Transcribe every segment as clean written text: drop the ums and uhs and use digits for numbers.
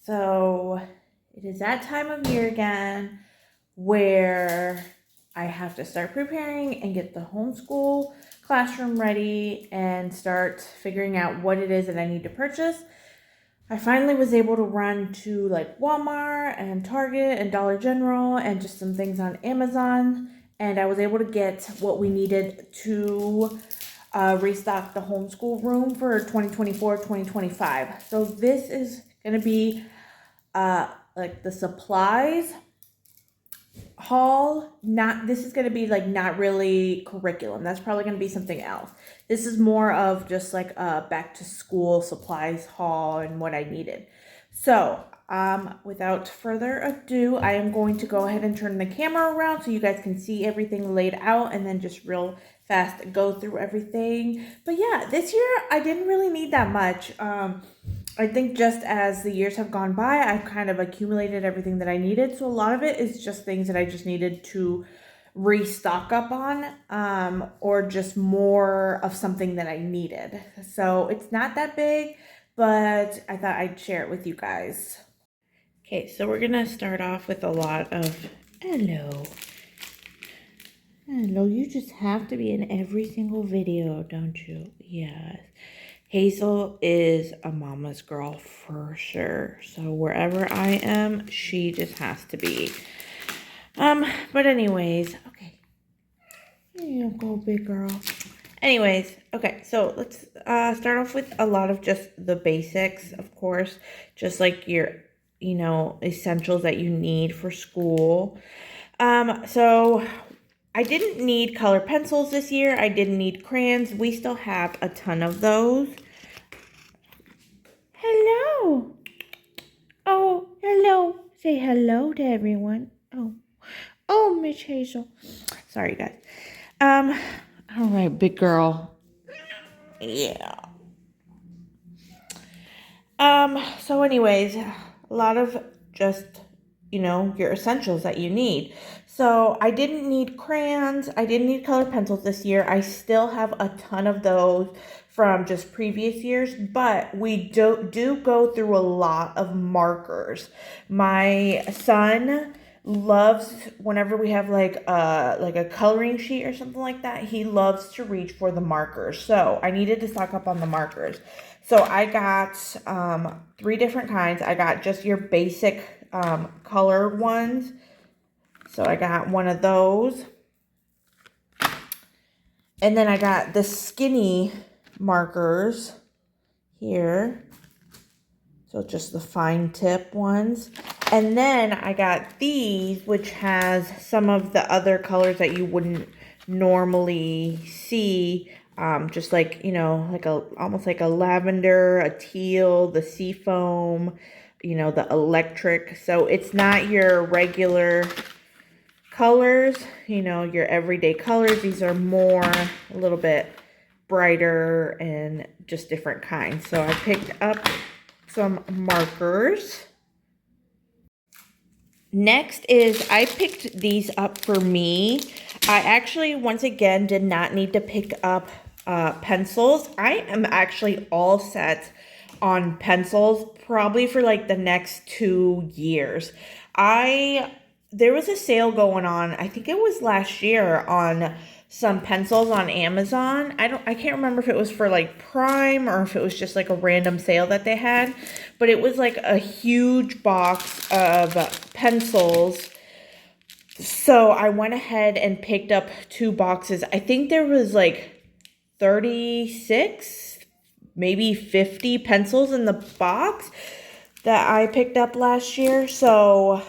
So it is that time of year again where I have to start preparing and get the homeschool classroom ready and start figuring out what it is that I need to purchase. I finally was able to run to like Walmart and Target and Dollar General and just some things on Amazon, and I was able to get what we needed to restock the homeschool room for 2024-2025. So this is going to be like the supplies haul. This is going to be like not really curriculum. That's probably going to be something else. This is more of just like a back to school supplies haul and what I needed. So without further ado, I am going to go ahead and turn the camera around so you guys can see everything laid out, and then just real fast go through everything. But yeah, this year I didn't really need that much. I think just as the years have gone by, I've kind of accumulated everything that I needed. So a lot of it is just things that I just needed to restock up on, or just more of something that I needed. So it's not that big, but I thought I'd share it with you guys. Okay, so we're gonna start off with a lot of hello. Hello, you just have to be in every single video, don't you? Yes. Hazel is a mama's girl for sure. So wherever I am, she just has to be. But anyways, okay. Here you go, big girl. Anyways, okay, so let's start off with a lot of just the basics, of course. Just like your, essentials that you need for school. So I didn't need color pencils this year. I didn't need crayons. We still have a ton of those. Hello. Oh, hello. Say hello to everyone. Oh, Miss Hazel. Sorry, guys. All right, big girl. Yeah. So anyways, a lot of just, your essentials that you need. So I didn't need crayons. I didn't need colored pencils this year. I still have a ton of those from just previous years, but we do go through a lot of markers. My son loves, whenever we have like a coloring sheet or something like that, he loves to reach for the markers. So I needed to stock up on the markers. So I got 3 different kinds. I got just your basic colored ones. So I got one of those. And then I got the skinny markers here. So just the fine tip ones. And then I got these, which has some of the other colors that you wouldn't normally see. Just like, almost like a lavender, a teal, the seafoam, the electric. So it's not your regular colors, your everyday colors. These are more, a little bit brighter and just different kinds. So I picked up some markers. Next is I picked these up for me. I actually, once again, did not need to pick up pencils. I am actually all set on pencils probably for like the next 2 years. There was a sale going on, I think it was last year, on some pencils on Amazon. I can't remember if it was for like Prime or if it was just like a random sale that they had, but it was like a huge box of pencils. So I went ahead and picked up 2 boxes. I think there was like 36, maybe 50 pencils in the box that I picked up last year. So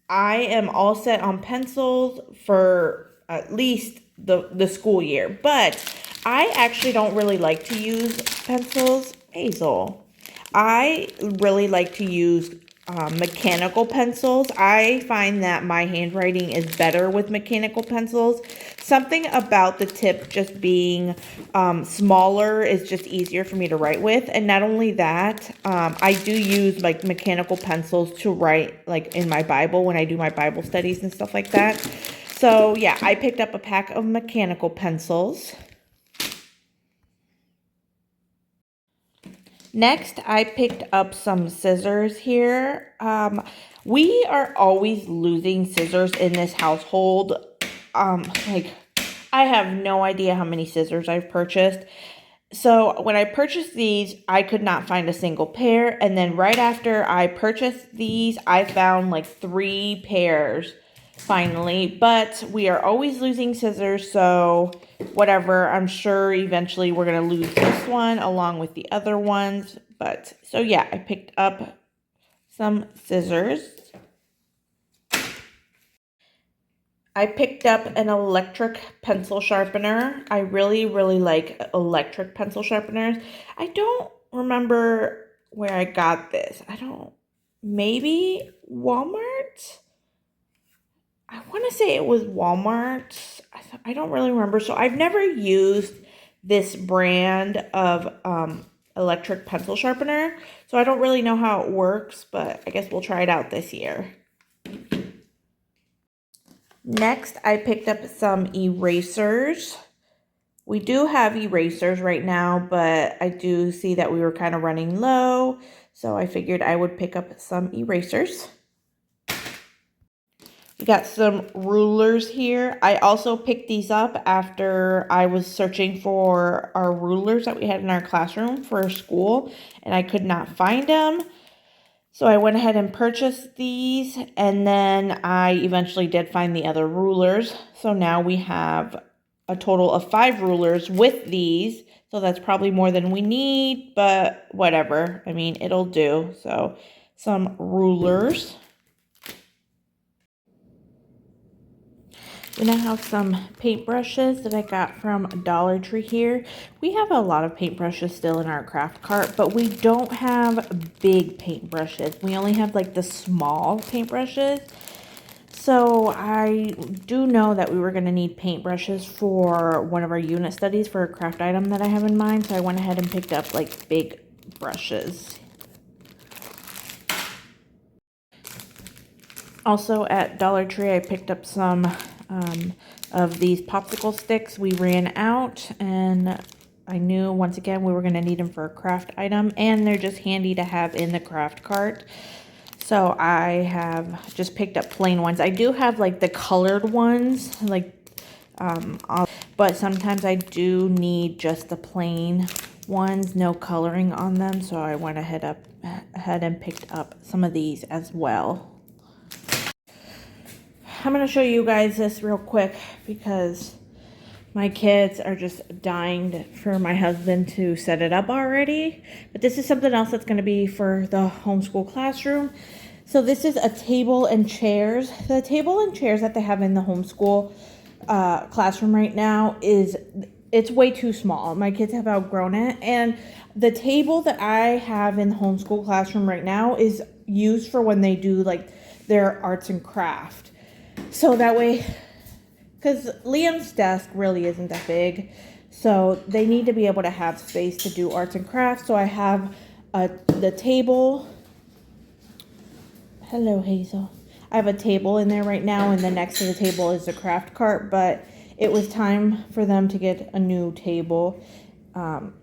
I am all set on pencils for at least the school year. But I actually don't really like to use pencils. Hazel. I really like to use mechanical pencils. I find that my handwriting is better with mechanical pencils. Something about the tip just being smaller is just easier for me to write with. And not only that, I do use like mechanical pencils to write like in my Bible when I do my Bible studies and stuff like that. So yeah, I picked up a pack of mechanical pencils. Next, I picked up some scissors here. We are always losing scissors in this household. Like, I have no idea how many scissors I've purchased. So when I purchased these, I could not find a single pair. And then right after I purchased these, I found like 3 pairs finally. But we are always losing scissors, so whatever. I'm sure eventually we're going to lose this one along with the other ones. But so yeah, I picked up some scissors. I picked up an electric pencil sharpener. I really, really like electric pencil sharpeners. I don't remember where I got this. Maybe Walmart? I want to say it was Walmart. I don't really remember. So I've never used this brand of electric pencil sharpener. So I don't really know how it works, but I guess we'll try it out this year. Next, I picked up some erasers. We do have erasers right now, but I do see that we were kind of running low, so I figured I would pick up some erasers. We got some rulers here. I also picked these up after I was searching for our rulers that we had in our classroom for school, and I could not find them. So I went ahead and purchased these, and then I eventually did find the other rulers. So now we have a total of 5 rulers with these. So that's probably more than we need, but whatever. I mean, it'll do. So some rulers. We now have some paintbrushes that I got from Dollar Tree here. We have a lot of paintbrushes still in our craft cart, but we don't have big paintbrushes. We only have like the small paintbrushes. So I do know that we were going to need paintbrushes for one of our unit studies for a craft item that I have in mind. So I went ahead and picked up like big brushes. Also at Dollar Tree, I picked up some of these popsicle sticks. We ran out, and I knew once again we were going to need them for a craft item, and they're just handy to have in the craft cart. So I have just picked up plain ones. I do have like the colored ones, like, but sometimes I do need just the plain ones, no coloring on them. So I went ahead and picked up some of these as well. I'm going to show you guys this real quick because my kids are just dying for my husband to set it up already. But this is something else that's going to be for the homeschool classroom. So this is a table and chairs. The table and chairs that they have in the homeschool classroom right now it's way too small. My kids have outgrown it. And the table that I have in the homeschool classroom right now is used for when they do like their arts and craft. So that way, because Liam's desk really isn't that big, so they need to be able to have space to do arts and crafts. So I have the table. Hello, Hazel. I have a table in there right now, and then next to the table is the craft cart, but it was time for them to get a new table. And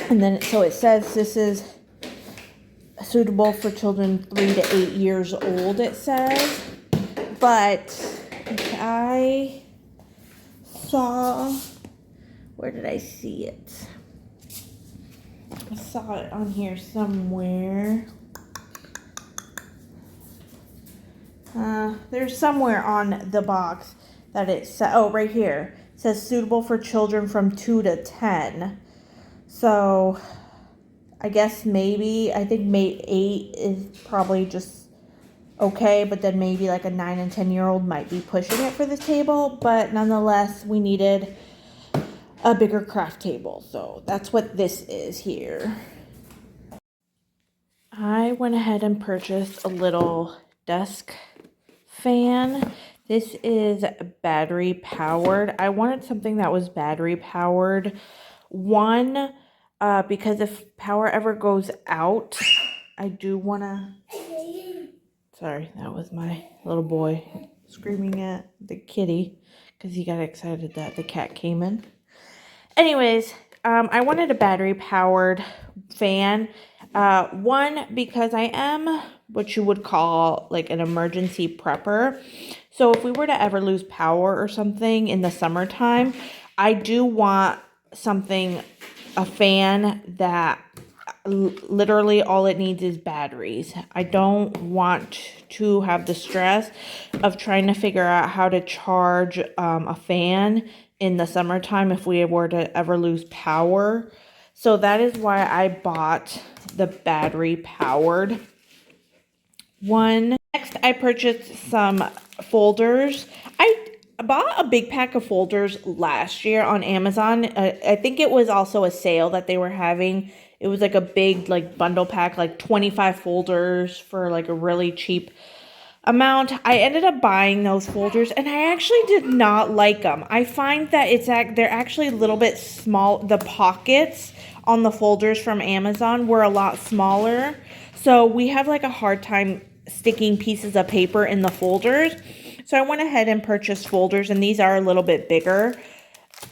then, so it says this is suitable for children 3 to 8 years old, it says. But I saw, where did I see it? I saw it on here somewhere. There's somewhere on the box that it says, oh, right here. It says suitable for children from 2 to 10. So I guess I think 8 is probably just okay, but then maybe like a 9 and 10-year-old might be pushing it for this table, but nonetheless, we needed a bigger craft table, so that's what this is here. I went ahead and purchased a little desk fan. This is battery powered. I wanted something that was battery powered. One, because if power ever goes out, I do want to... Sorry, that was my little boy screaming at the kitty because he got excited that the cat came in. Anyways, I wanted a battery powered fan. One, because I am what you would call like an emergency prepper. So if we were to ever lose power or something in the summertime, I do want something, a fan that literally all it needs is batteries. I don't want to have the stress of trying to figure out how to charge a fan in the summertime if we were to ever lose power. So that is why I bought the battery powered one. Next, I purchased some folders. I bought a big pack of folders last year on Amazon. I think it was also a sale that they were having. It was like a big like bundle pack, like 25 folders for like a really cheap amount. I ended up buying those folders and I actually did not like them. I find that they're actually a little bit small. The pockets on the folders from Amazon were a lot smaller. So we have like a hard time sticking pieces of paper in the folders. So I went ahead and purchased folders, and these are a little bit bigger.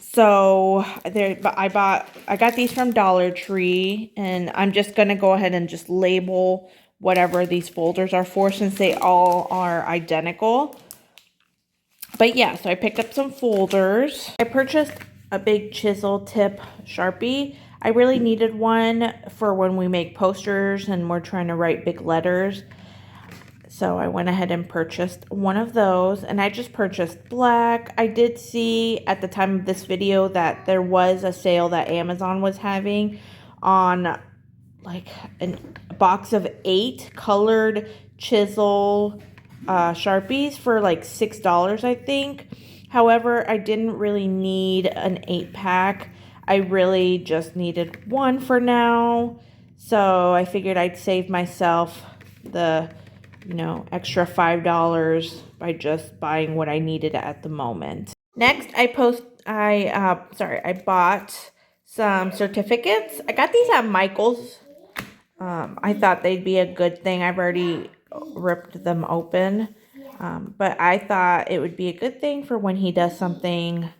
So I got these from Dollar Tree, and I'm just going to go ahead and just label whatever these folders are for, since they all are identical. But yeah, so I picked up some folders. I purchased a big chisel tip Sharpie. I really needed one for when we make posters and we're trying to write big letters. So I went ahead and purchased one of those, and I just purchased black. I did see at the time of this video that there was a sale that Amazon was having on like a box of 8 colored chisel Sharpies for like $6, I think. However, I didn't really need an 8-pack. I really just needed one for now. So I figured I'd save myself the extra $5 by just buying what I needed at the moment. Next, I bought some certificates. I got these at Michael's. I thought they'd be a good thing. I've already ripped them open. But I thought it would be a good thing for when he does something,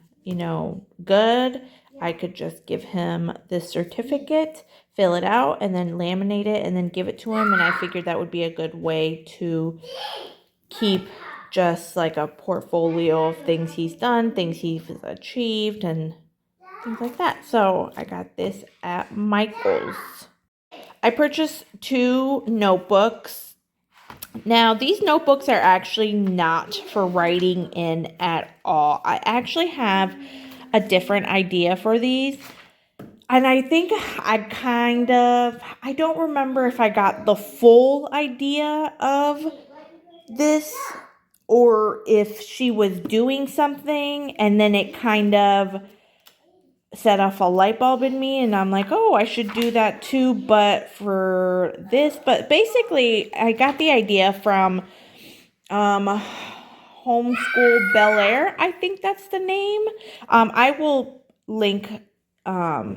good. I could just give him this certificate, fill it out, and then laminate it, and then give it to him. And I figured that would be a good way to keep just like a portfolio of things he's done, things he's achieved, and things like that. So I got this at Michael's. I purchased 2 notebooks. Now, these notebooks are actually not for writing in at all. I actually have a different idea for these. And I think I don't remember if I got the full idea of this or if she was doing something and then it kind of set off a light bulb in me, and I'm like, oh, I should do that too, but for this. But basically, I got the idea from Homeschool Bel Air. I think that's the name. I will link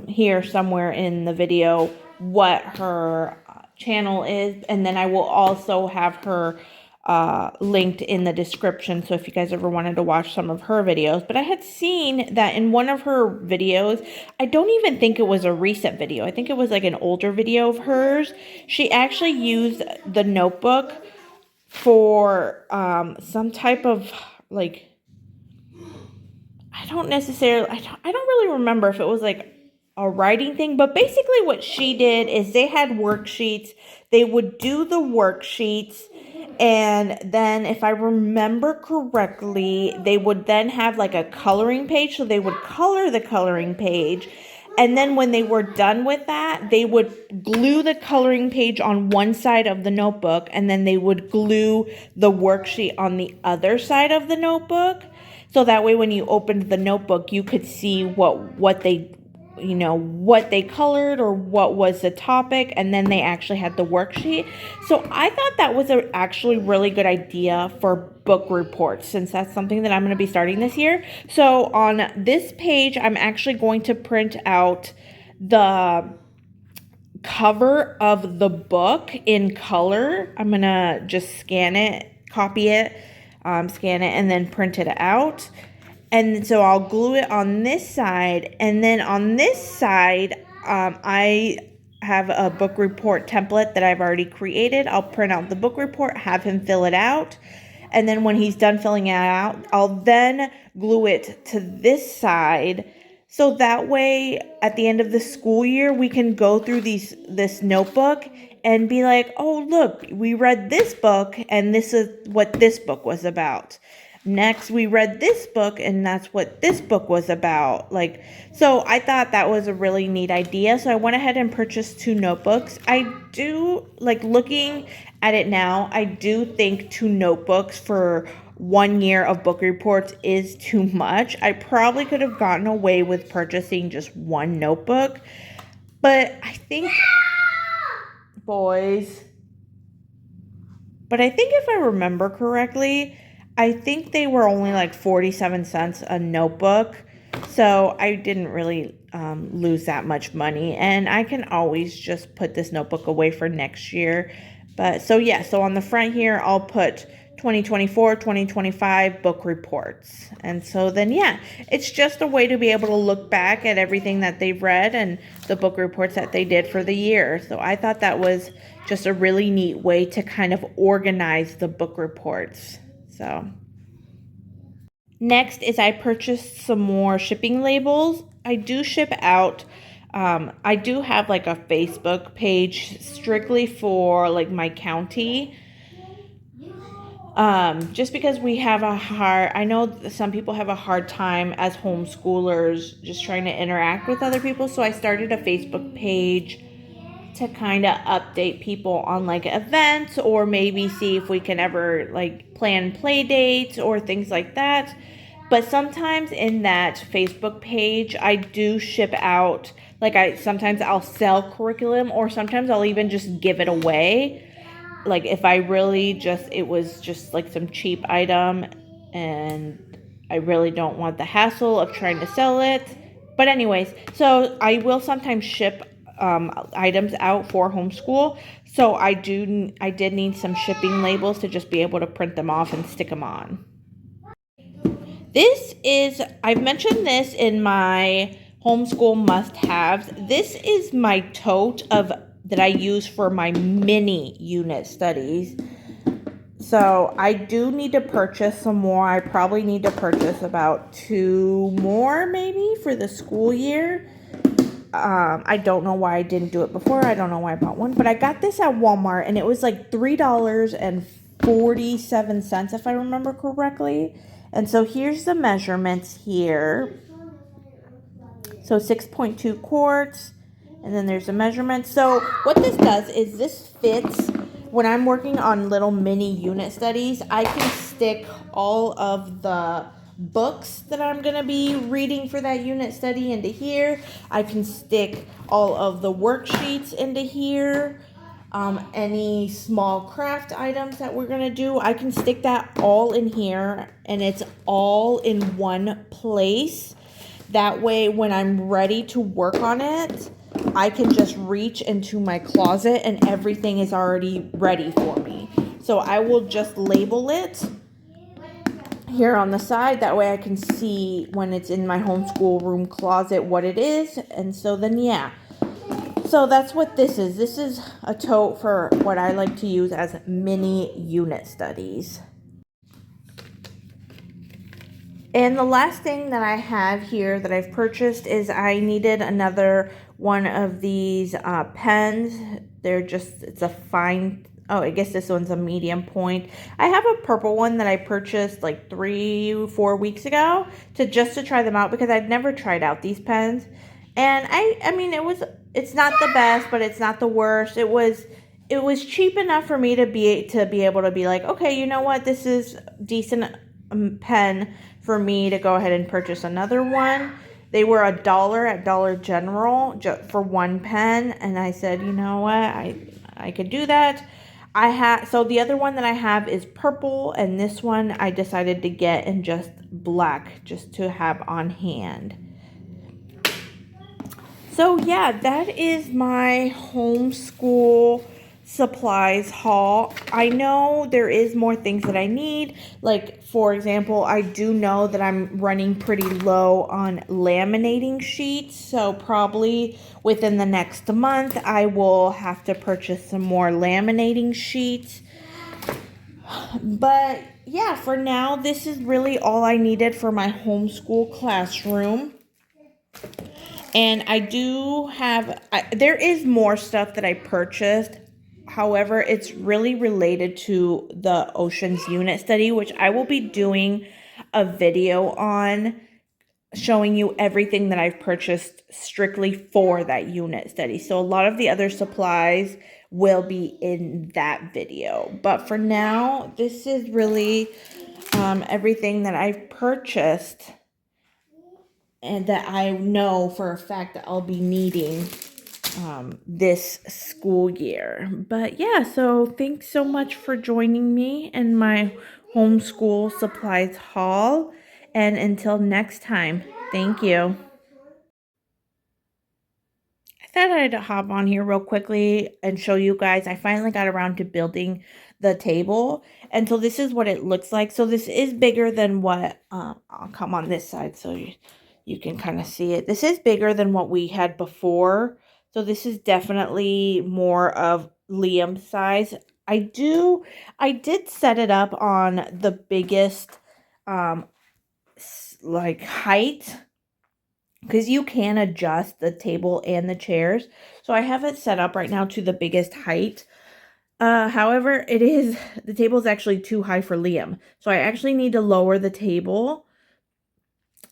here somewhere in the video what her channel is, and then I will also have her linked in the description, so if you guys ever wanted to watch some of her videos. But I had seen that in one of her videos, I don't even think it was a recent video, I think it was like an older video of hers, she actually used the notebook for some type of like, I don't really remember if it was like a writing thing, but basically what she did is they had worksheets. They would do the worksheets, and then if I remember correctly, they would then have like a coloring page, so they would color the coloring page, and then when they were done with that, they would glue the coloring page on one side of the notebook, and then they would glue the worksheet on the other side of the notebook. So that way when you opened the notebook, you could see what they colored or what was the topic, and then they actually had the worksheet. So I thought that was a actually really good idea for book reports, since that's something that I'm going to be starting this year. So on this page, I'm actually going to print out the cover of the book in color. I'm going to just scan it, copy it, scan it, and then print it out. And so I'll glue it on this side, and then on this side, I have a book report template that I've already created. I'll print out the book report, have him fill it out, and then when he's done filling it out, I'll then glue it to this side. So that way, at the end of the school year, we can go through this notebook and be like, oh, look, we read this book, and this is what this book was about. Next, we read this book, and that's what this book was about. Like, so I thought that was a really neat idea. So I went ahead and purchased 2 notebooks. I do, like, looking at it now, I do think 2 notebooks for 1 year of book reports is too much. I probably could have gotten away with purchasing just 1 notebook, but I think, boys, but I think if I remember correctly, I think they were only like 47 cents a notebook. So I didn't really lose that much money. And I can always just put this notebook away for next year. But so yeah, so on the front here, I'll put 2024, 2025 book reports. And so then, yeah, it's just a way to be able to look back at everything that they've read and the book reports that they did for the year. So I thought that was just a really neat way to kind of organize the book reports. So next is I purchased some more shipping labels. I do ship out. I do have like a Facebook page strictly for like my county. Just because we have I know some people have a hard time as homeschoolers just trying to interact with other people. So I started a Facebook page to kind of update people on like events, or maybe see if we can ever like plan play dates or things like that. But sometimes in that Facebook page, I do ship out, like sometimes I'll sell curriculum, or sometimes I'll even just give it away. Like if I really it was just like some cheap item and I really don't want the hassle of trying to sell it. But anyways, so I will sometimes ship items out for homeschool. So I did need some shipping labels to just be able to print them off and stick them on. I've mentioned this in my homeschool must-haves. This is my tote that I use for my mini unit studies. So I do need to purchase some more. I probably need to purchase about 2 more maybe for the school year. I don't know why I didn't do it before. I don't know why I bought one, but I got this at Walmart and it was like $3.47 if I remember correctly. And so here's the measurements here. So 6.2 quarts, and then there's a measurement. So what this does is this fits when I'm working on little mini unit studies. I can stick all of the books that I'm going to be reading for that unit study into here. I can stick all of the worksheets into here. Any small craft items that we're going to do, I can stick that all in here, and it's all in one place. That way, when I'm ready to work on it, I can just reach into my closet and everything is already ready for me. So I will just label it here on the side. That way I can see when it's in my homeschool room closet what it is. And so then, yeah. So that's what this is. This is a tote for what I like to use as mini unit studies. And the last thing that I have here that I've purchased is I needed another one of these pens. It's a fine, I guess this one's a medium point. I have a purple one that I purchased like 3-4 weeks ago to try them out because I'd never tried out these pens. And I mean, it's not the best, but it's not the worst. It was cheap enough for me to be able to be like, okay, you know what, this is decent pen for me to go ahead and purchase another one. They were $1 at Dollar General for one pen, and I said, you know what, I could do that. So the other one that I have is purple, and this one I decided to get in just black, just to have on hand. So yeah, that is my homeschool supplies haul. I know there is more things that I need. Like, for example, I do know that I'm running pretty low on laminating sheets. So probably within the next month, I will have to purchase some more laminating sheets. But yeah, for now, this is really all I needed for my homeschool classroom. And I do have, there is more stuff that I purchased. However, it's really related to the oceans unit study, which I will be doing a video on, showing you everything that I've purchased strictly for that unit study. So a lot of the other supplies will be in that video. But for now, this is really everything that I've purchased and that I know for a fact that I'll be needing this school year. But yeah, so thanks so much for joining me in my homeschool supplies haul. And until next time, thank you. I thought I'd hop on here real quickly and show you guys. I finally got around to building the table. And so this is what it looks like. So this is bigger than what, I'll come on this side so you can kind of see it. This is bigger than what we had before. So this is definitely more of Liam's size. I did set it up on the biggest, like height, because you can adjust the table and the chairs. So I have it set up right now to the biggest height. However, the table is actually too high for Liam. So I actually need to lower the table.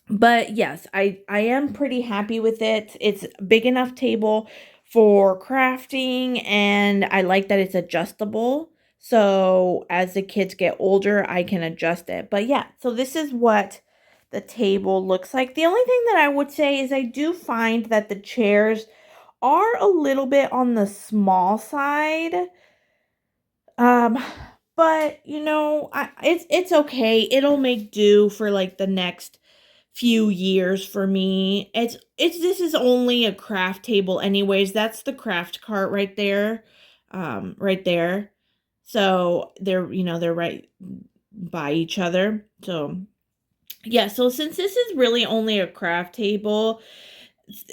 But yes, I am pretty happy with it. It's a big enough table for crafting, and I like that it's adjustable. So as the kids get older, I can adjust it. But yeah, so this is what the table looks like. The only thing that I would say is I do find that the chairs are a little bit on the small side. Um, but you know, it's okay. It'll make do for like the next few years for me. It's this is only a craft table anyways. That's the craft cart right there. Right there. So they're right by each other. So yeah, so since this is really only a craft table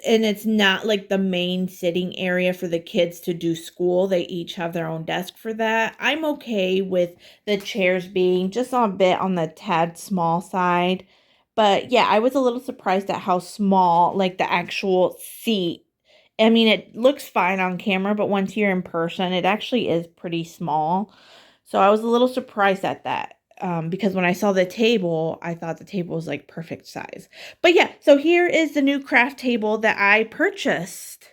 and it's not like the main sitting area for the kids to do school, they each have their own desk for that. I'm okay with the chairs being just a bit on the tad small side. But yeah, I was a little surprised at how small, like the actual seat. I mean, it looks fine on camera, but once you're in person, it actually is pretty small. So I was a little surprised at that. Because when I saw the table, I thought the table was like perfect size. But yeah, so here is the new craft table that I purchased.